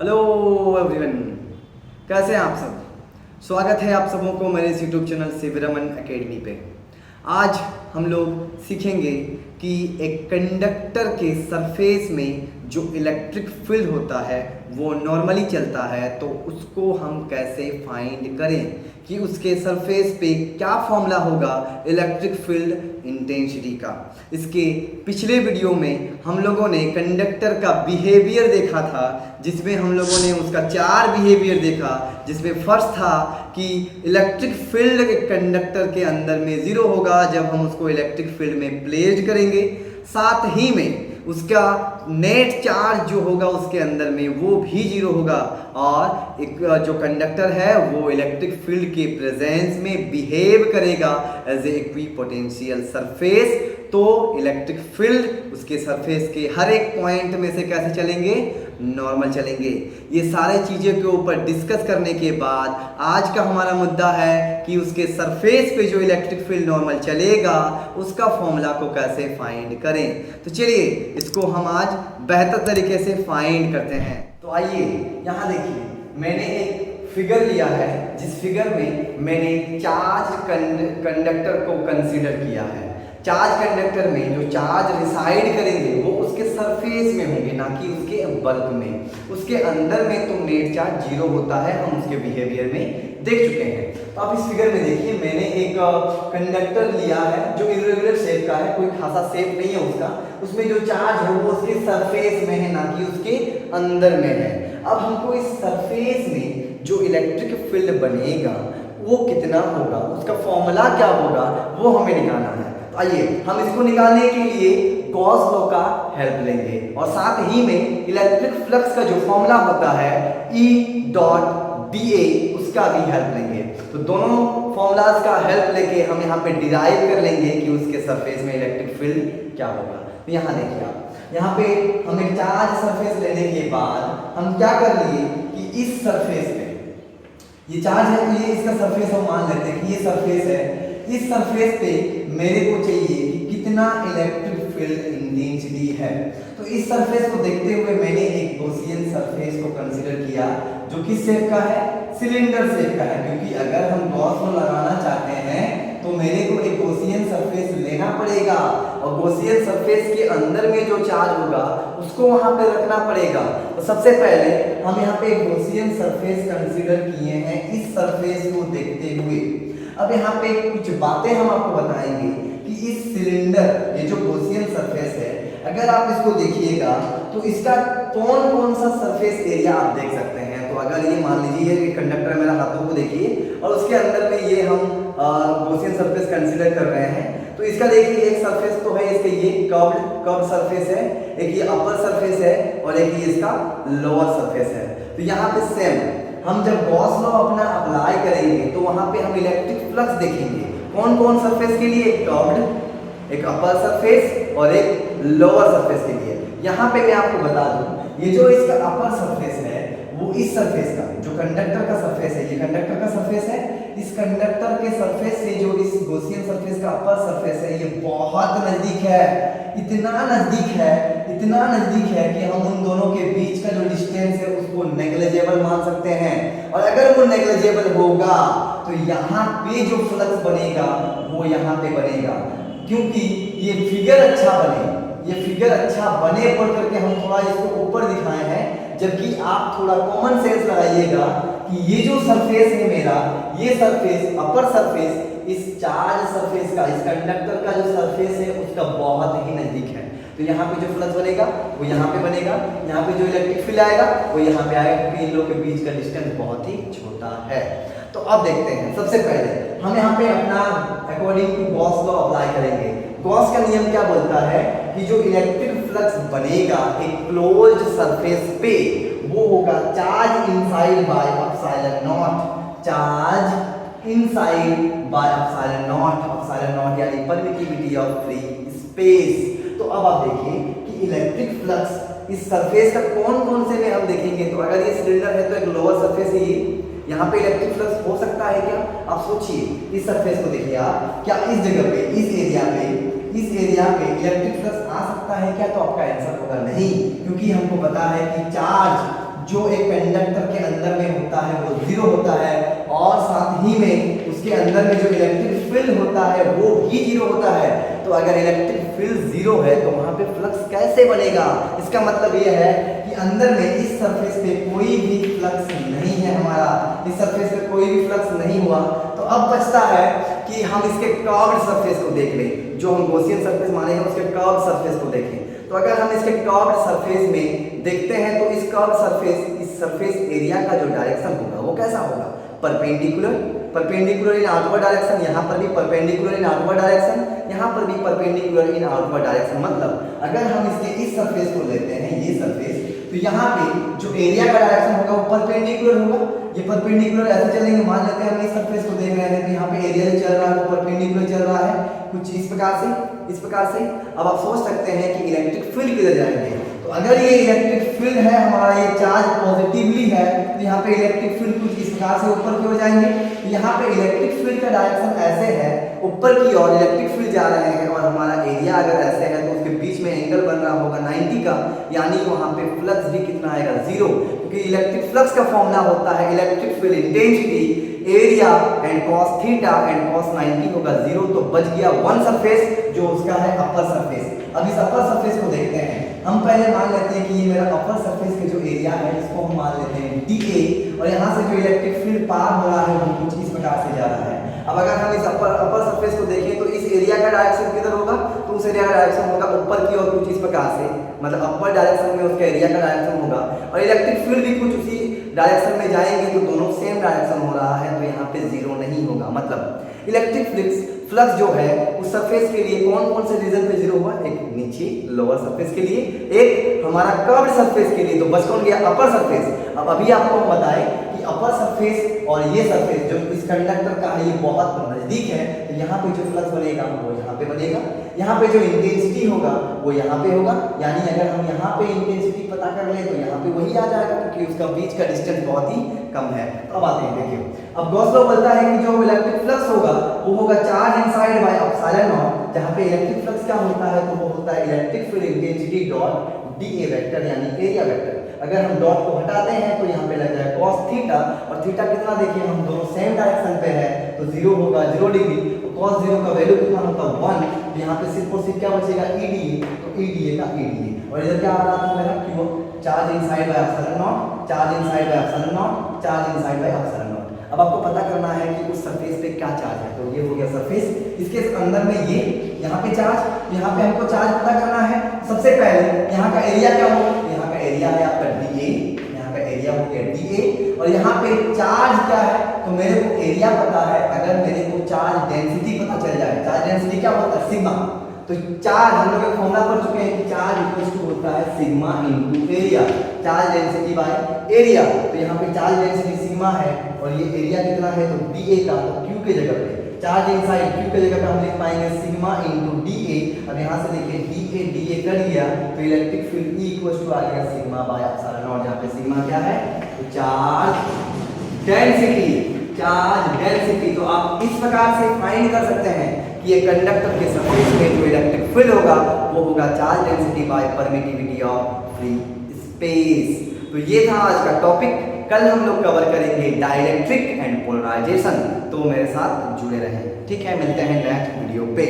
Hello everyone, कैसे हैं आप सब। स्वागत है आप सबों को मेरे इस यूट्यूब चैनल शिवरमन एकेडमी पे। आज हम लोग सीखेंगे कि एक कंडक्टर के सरफेस में जो इलेक्ट्रिक फील्ड होता है वो नॉर्मली चलता है, तो उसको हम कैसे फाइंड करें कि उसके सरफेस पे क्या फॉर्मूला होगा इलेक्ट्रिक फील्ड इंटेंसिटी का। इसके पिछले वीडियो में हम लोगों ने कंडक्टर का बिहेवियर देखा था, जिसमें हम लोगों ने उसका 4 बिहेवियर देखा, जिसमें फर्स्ट था कि इलेक्ट्रिक फील्ड एक कंडक्टर के अंदर में 0 होगा जब हम उसको इलेक्ट्रिक फील्ड में प्लेस करेंगे। साथ ही में उसका नेट चार्ज जो होगा उसके अंदर में वो भी 0 होगा, और एक जो कंडक्टर है वो इलेक्ट्रिक फील्ड के प्रेजेंस में बिहेव करेगा एज ए इक्विपोटेंशियल सरफेस। तो इलेक्ट्रिक फील्ड उसके सरफेस के हर एक पॉइंट में से कैसे चलेंगे, नॉर्मल चलेंगे। ये सारे चीज़ों के ऊपर डिस्कस करने के बाद आज का हमारा मुद्दा है कि उसके सरफेस पे जो इलेक्ट्रिक फील्ड नॉर्मल चलेगा उसका फॉर्मूला को कैसे फाइंड करें। तो चलिए इसको हम आज बेहतर तरीके से फाइंड करते हैं। तो आइए यहाँ देखिए, मैंने एक फिगर लिया है जिस फिगर में मैंने चार्ज कंडक्टर को कंसीडर किया है। चार्ज कंडक्टर में जो चार्ज रिसाइड करेंगे वो उसके सरफेस में होंगे, ना कि उसके बल्क में। उसके अंदर में तो नेट चार्ज 0 होता है, हम उसके बिहेवियर में देख चुके हैं। तो आप इस फिगर में देखिए, मैंने एक कंडक्टर लिया है जो इरेगुलर शेप का है, कोई खासा शेप नहीं है उसका। उसमें जो चार्ज है वो उसके सरफेस में है, ना कि उसके अंदर में है। अब हमको इस सरफेस में जो इलेक्ट्रिक फील्ड बनेगा वो कितना होगा, उसका फॉर्मूला क्या होगा, वो हमें निकालना है। आइए हम इसको निकालने के लिए गॉस लॉ का हेल्प लेंगे, और साथ ही में इलेक्ट्रिक फ्लक्स का जो फॉर्मूला होता है E डॉट dA उसका भी हेल्प लेंगे। तो दोनों फॉर्मूलाज का हेल्प लेके हम यहाँ पे डिराइव कर लेंगे कि उसके सरफेस में इलेक्ट्रिक फील्ड क्या होगा। तो यहाँ देखिए आप, यहाँ पे हमें चार्ज सरफेस लेने के बाद हम क्या कर लिए कि इस सरफेस पे ये चार्ज है, तो ये इसका सरफेस हम मान लेते हैं कि ये सरफेस है। इस सरफेस पे मेरे को चाहिए कि कितना इलेक्ट्रिक फील्ड इंटेंसिटी है। तो इस सरफेस को देखते हुए मैंने एक गॉसियन सरफेस को कंसीडर किया जो किस शेप का है, सिलेंडर शेप का है। क्योंकि अगर हम गॉस लॉ लगाना चाहते हैं तो मेरे को एक गॉसियन सरफेस लेना पड़ेगा, और गॉसियन सरफेस के अंदर में जो चार्ज होगा उसको वहां पे रखना पड़ेगा। तो सबसे पहले हम यहाँ पे एक गॉसियन सरफेस कंसीडर किए हैं इस सरफेस को देखते हुए। अब यहाँ पे कुछ बातें हम आपको बताएंगे कि इस सिलेंडर, ये जो गॉसियन सरफेस है, अगर आप इसको देखिएगा तो इसका कौन कौन सा सरफेस एरिया आप देख सकते हैं। तो अगर ये मान लीजिए कि कंडक्टर मेरा हाथों को देखिए और उसके अंदर में ये हम गॉसियन सरफेस कंसीडर कर रहे हैं, तो इसका देखिए एक सरफेस तो है इसके ये कर्व्ड सरफेस है, एक ये अपर सरफेस है और एक ये इसका लोअर सरफेस है। तो यहाँ पे सेम हम जब गॉस लॉ अपना अप्लाई करेंगे तो वहां पे हम इलेक्ट्रिक फ्लक्स देखेंगे। कौन कौन सरफेस के लिए, एक कर्व्ड, एक अपर सरफेस और एक लोअर सरफेस के लिए। यहाँ पे मैं आपको बता दूं, ये जो इसका अपर सरफेस है वो इस सरफेस का, जो कंडक्टर का सरफेस है, ये कंडक्टर का सरफेस है। इस कंडक्टर के सरफेस से जो इस गॉसियन सरफेस का अपर सरफेस है ये बहुत नजदीक है, इतना नजदीक है, इतना नजदीक है कि हम उन दोनों के बीच का जो डिस्टेंस है उसको नेग्लिजिबल मान सकते हैं। और अगर वो नेग्लिजिबल होगा तो यहाँ पे जो फ्लक्स बनेगा वो यहाँ पे बनेगा। क्योंकि ये फिगर अच्छा बने, ये फिगर अच्छा बने पढ़ करके हम थोड़ा इसको ऊपर दिखाए हैं, जबकि आप थोड़ा कॉमन सेंस लगाइएगा कि ये जो सरफेस है मेरा, ये सरफेस अपर सरफेस इस चार्ज सरफेस का, इस कंडक्टर का जो सरफेस है उसका बहुत ही नजदीक है। तो यहाँ पे जो फ्लक्स बनेगा वो यहाँ पे बनेगा, यहाँ पे जो इलेक्ट्रिक फील्ड आएगा वो यहाँ पे आएगा, क्योंकि इन लोगों के बीच का डिस्टेंस बहुत ही छोटा है। तो अब देखते हैं, सबसे पहले हम यहाँ पे अपना according to Gauss law apply करेंगे। गॉस का नियम क्या बोलता है कि जो इलेक्ट्रिक फ्लक्स बनेगा एक क्लोज्ड सरफेस पे वो होगा charge inside by epsilon not, charge inside by epsilon not यानी परमिटिविटी ऑफ फ्री स्पेस। तो अब आप देखिए कि इलेक्ट्रिक फ्लक्स इस सरफेस का कौन कौन से में हम देखेंगे। तो अगर ये सिलेंडर है तो एक लोअर सरफेस है, ये यहाँ पे इलेक्ट्रिक फ्लक्स हो सकता है क्या, आप सोचिए। इस सरफेस को देखिए आप, क्या इस जगह पे, इस एरिया पे इलेक्ट्रिक फ्लक्स आ सकता है क्या? तो आपका आंसर होगा नहीं, क्योंकि हमको पता है कि चार्ज जो एक कंडक्टर के अंदर में होता है वो जीरो होता है, और साथ ही में उसके अंदर में जो इलेक्ट्रिक फील्ड होता है वो भी जीरो होता है। तो अगर इलेक्ट्रिक फील्ड जीरो है तो वहां पे फ्लक्स कैसे बनेगा? इसका मतलब ये है कि अंदर में इस सरफेस पे कोई भी फ्लक्स नहीं है, हमारा इस सरफेस पे कोई भी फ्लक्स नहीं हुआ। तो अब बचता है कि हम इसके कर्व्ड सरफेस को देख लें, जो हम गॉसियन सरफेस माने हैं उसके कर्व्ड सरफेस को देखें। तो अगर हम इसके कर्व्ड सरफेस में देखते हैं तो इस कर्व्ड सरफेस, इस सरफेस एरिया का जो डायरेक्शन होगा वो कैसा होगा? परपेंडिकुलर इन आउटवर्ड डायरेक्शन, यहाँ पर भी परपेंडिकुलर इन आउटवर्ड डायरेक्शन, यहाँ पर भी परपेंडिकुलर इन आउटवर्ड डायरेक्शन। मतलब अगर हम इसके इस सरफेस को लेते हैं, ये सरफेस, तो यहाँ पे जो एरिया का डायरेक्शन होगा वो परपेंडिकुलर होगा। ये परपेंडिकुलर ऐसे चलेंगे, मान लेते हैं हम इस सरफेस को देख रहे हैं तो यहाँ पे एरिया जो चल रहा है वो परपेंडिकुलर चल रहा है कुछ इस प्रकार से। अब आप सोच सकते हैं कि इलेक्ट्रिक फील्ड किधर जाएंगे? तो अगर ये इलेक्ट्रिक फील्ड है हमारा, ये चार्ज पॉजिटिवली है, तो यहाँ पे इलेक्ट्रिक फील्ड कुछ इस प्रकार से ऊपर की ओर जाएंगे। तो यहाँ पे इलेक्ट्रिक फील्ड का डायरेक्शन ऐसे है, ऊपर की ओर इलेक्ट्रिक फील्ड जा रहे हैं, और हमारा एरिया अगर ऐसे है तो उसके बीच में एंगल बन रहा होगा 90 का, यानी वहाँ पे फ्लक्स भी कितना आएगा? जीरो। क्योंकि इलेक्ट्रिक फ्लक्स का फॉर्मूला होता है electric field intensity area and cos theta and cos 90 होगा जीरो। तो बच गया वन सरफेस जो उसका है अपर सरफेस। अब इस अपर सरफेस को देखते हैं। हम पहले मान लेते हैं कि ये मेरा अपर सरफेस का जो एरिया है इसको हम मान लेते हैं dA, और यहाँ से जो इलेक्ट्रिक फील्ड पार हो रहा है वो कुछ इस प्रकार से जा रहा है। अब अगर हम इस अपर सरफेस को देखें तो इस एरिया का डायरेक्शन किधर होगा? तो उस एरिया का डायरेक्शन होगा ऊपर की ओर कुछ इस प्रकार से, मतलब अपर डायरेक्शन में उसका एरिया का डायरेक्शन होगा, और इलेक्ट्रिक फील्ड भी कुछ उसी डायरेक्शन में जाएंगे, तो दोनों सेम डायरेक्शन हो रहा है, तो यहाँ पे जीरो नहीं होगा। मतलब इलेक्ट्रिक फ्लक्स जो है उस सरफेस के लिए कौन कौन से रीजन पे जीरो हुआ? एक नीचे लोअर सरफेस के लिए, एक हमारा कर्व्ड सरफेस के लिए। तो बच कौन गया? Upper surface. अब अभी आपको हम बताएं कि अपर सरफेस और ये सरफेस जो इस कंडक्टर का है ये बहुत नजदीक है, तो यहाँ पे जो फ्लक्स बनेगा वो यहाँ पे बनेगा, यहाँ पे जो इंटेंसिटी होगा वो यहाँ पे होगा। यानी अगर हम यहाँ पे इंटेंसिटी पता कर ले तो यहाँ पे वही आ जाएगा, क्योंकि उसका बीच का डिस्टेंस बहुत ही कम है। तो अब आते हैं, देखिए अब गॉस लॉ बोलता है कि जो इलेक्ट्रिक फ्लक्स होगा वो होगा charge inside by epsilon not, जहाँ पे इलेक्ट्रिक फ्लक्स क्या होता है? तो वो होता है electric field intensity dot dA vector, यानी एरिया वेक्टर। अगर हम डॉट को हटाते हैं तो यहाँ पे लग जाएगा cos थीटा, और थीटा कितना? देखिए हम दोनों सेम डायरेक्शन पे है तो जीरो होगा, 0 डिग्री। तो cos जीरो का वैल्यू कितना होता है? 1। तो यहाँ पे सिर्फ और सिर्फ क्या बचेगा? EDA। तो EDA का EDA, और इधर क्या आ रहा था मेरा? क्यों? Charge inside by epsilon not, charge inside by epsilon not, charge inside by epsilon not. अब आपको पता करना है कि उस सरफेस पे क्या चार्ज है। तो ये हो गया सरफेस, इसके अंदर में ये यहाँ पे चार्ज, यहाँ पे हमको चार्ज पता करना है। सबसे पहले यहाँ का एरिया क्या होगा? यहाँ का एरिया है आपका dA, यहाँ का एरिया हो गया dA, और यहाँ पे चार्ज क्या है? तो मेरे को एरिया पता है, अगर मेरे को चार्ज डेंसिटी पता चल जाए, चार्ज डेंसिटी क्या होता है? सिग्मा। तो चार्ज हम लोग एक फॉर्मूला पढ़ चुके हैं कि चार्ज इक्वल्स टू होता है sigma into area, charge density by area. तो यहाँ पे चार्ज डेंसिटी सिग्मा है और ये एरिया कितना है? तो dA का, तो Q के जगह पे चार्ज इनसाइड Q के जगह पे हम लिख पाएंगे सिग्मा इनटू dA। अब यहाँ से देखिए dA कट गया तो electric field E equals to आ गया सिग्मा बाय एप्सिलॉन नॉट, जहाँ पे सिग्मा क्या है? तो चार्ज डेंसिटी, चार्ज डेंसिटी। तो आप इस प्रकार से फाइंड कर सकते हैं कि ये कंडक्टर के सरफेस में जो इलेक्ट्रिक फील्ड होगा वो होगा charge density bye permittivity of free space. तो ये था आज का टॉपिक। कल हम लोग कवर करेंगे डाइलेक्ट्रिक एंड पोलराइजेशन, तो मेरे साथ जुड़े रहें। ठीक है, मिलते हैं नेक्स्ट वीडियो पे।